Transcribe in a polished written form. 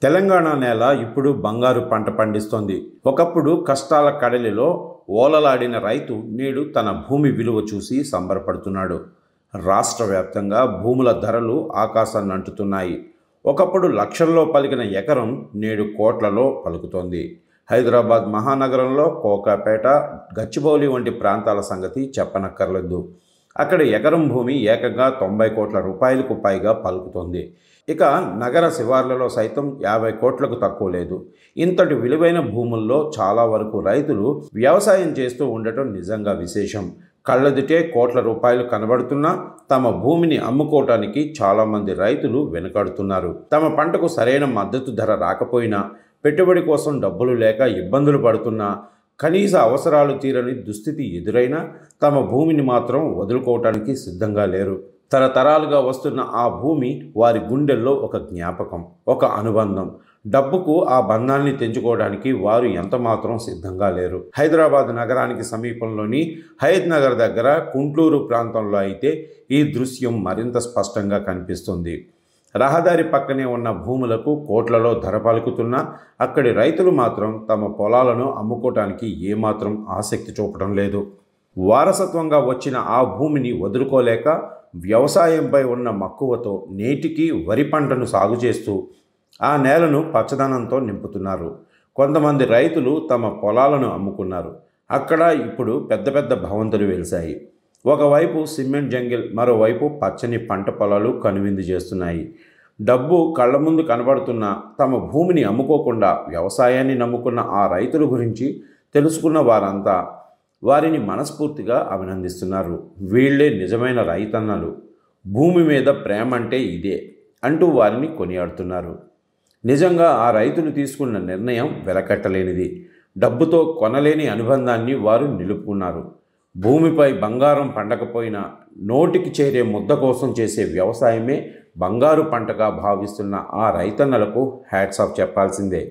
తెలంగాణ నేల ఇప్పుడు బంగారు పంట పండిస్తోంది. ఒకప్పుడు కష్టాల కడలిలో ఓలలాడిన రైతు నేడు తన భూమి విలువ చూసి సంబరపడుతున్నాడు. రాష్ట్ర వ్యాప్తంగా భూముల ధరలు ఆకాశాన్ని అంటుతున్నాయి. ఒకప్పుడు లక్షల్లో పలికిన ఎకరం నేడు కోట్లలో పలుకుతోంది. హైదరాబాద్ మహానగరంలో కోకాపేట, గచ్చిబౌలి వంటి ప్రాంతాల సంగతి చెప్పనక్కర్లేదు. అక్కడ ఎకరం భూమి ఏకంగా 90 కోట్ల రూపాయలకు పైగా పలుకుతోంది. ఇక నగర శివార్లలో సైతం 50 కోట్లకు తక్కువ లేదు. ఇంతటి విలువైన భూముల్లో చాలా వరకు రైతులు వ్యవసాయం చేస్తూ ఉండటం నిజంగా విశేషం. కళ్ళెదుటే కోట్ల రూపాయలు కనబడుతున్నా తమ భూమిని అమ్ముకోవటానికి చాలామంది రైతులు వెనుకాడుతున్నారు. తమ పంటకు సరైన మద్దతు ధర రాకపోయినా, పెట్టుబడి కోసం డబ్బులు లేక ఇబ్బందులు పడుతున్నా, కనీస అవసరాలు తీరని దుస్థితి ఎదురైనా తమ భూమిని మాత్రం వదులుకోవటానికి సిద్ధంగా లేరు. తరతరాలుగా వస్తున్న ఆ భూమి వారి గుండెల్లో ఒక జ్ఞాపకం, ఒక అనుబంధం. డబ్బుకు ఆ బంధాన్ని తెంచుకోవడానికి వారు ఎంతమాత్రం సిద్ధంగా లేరు. హైదరాబాద్ నగరానికి సమీపంలోని హయత్ నగర్ దగ్గర కుంట్లూరు ప్రాంతంలో అయితే ఈ దృశ్యం మరింత స్పష్టంగా కనిపిస్తుంది. రహదారి పక్కనే ఉన్న భూములకు కోట్లలో ధర పలుకుతున్నా అక్కడి రైతులు మాత్రం తమ పొలాలను అమ్ముకోవటానికి ఏమాత్రం ఆసక్తి చూపడం లేదు. వారసత్వంగా వచ్చిన ఆ భూమిని వదులుకోలేక వ్యవసాయంపై ఉన్న మక్కువతో నేటికి వరి పంటను సాగు చేస్తూ ఆ నేలను పచ్చదనంతో నింపుతున్నారు. కొంతమంది రైతులు తమ పొలాలను అమ్ముకున్నారు. అక్కడ ఇప్పుడు పెద్ద పెద్ద భవంతులు వెలిశాయి. ఒకవైపు సిమెంట్ జంగిల్, మరోవైపు పచ్చని పంట పొలాలు కనువిందు చేస్తున్నాయి. డబ్బు కళ్ళ ముందు కనబడుతున్న తమ భూమిని అమ్ముకోకుండా వ్యవసాయాన్ని నమ్ముకున్న ఆ రైతుల గురించి తెలుసుకున్న వారంతా వారిని మనస్ఫూర్తిగా అభినందిస్తున్నారు. వీళ్లే నిజమైన రైతన్నలు, భూమి మీద ప్రేమ అంటే ఇదే అంటూ వారిని కొనియాడుతున్నారు. నిజంగా ఆ రైతులు తీసుకున్న నిర్ణయం వెలకట్టలేనిది. డబ్బుతో కొనలేని అనుబంధాన్ని వారు నిలుపుకున్నారు. భూమిపై బంగారం పండకపోయినా నోటికి చేరే ముద్ద కోసం చేసే వ్యవసాయమే బంగారు పంటగా భావిస్తున్న ఆ రైతన్నలకు హ్యాట్స్ ఆఫ్ చెప్పాల్సిందే.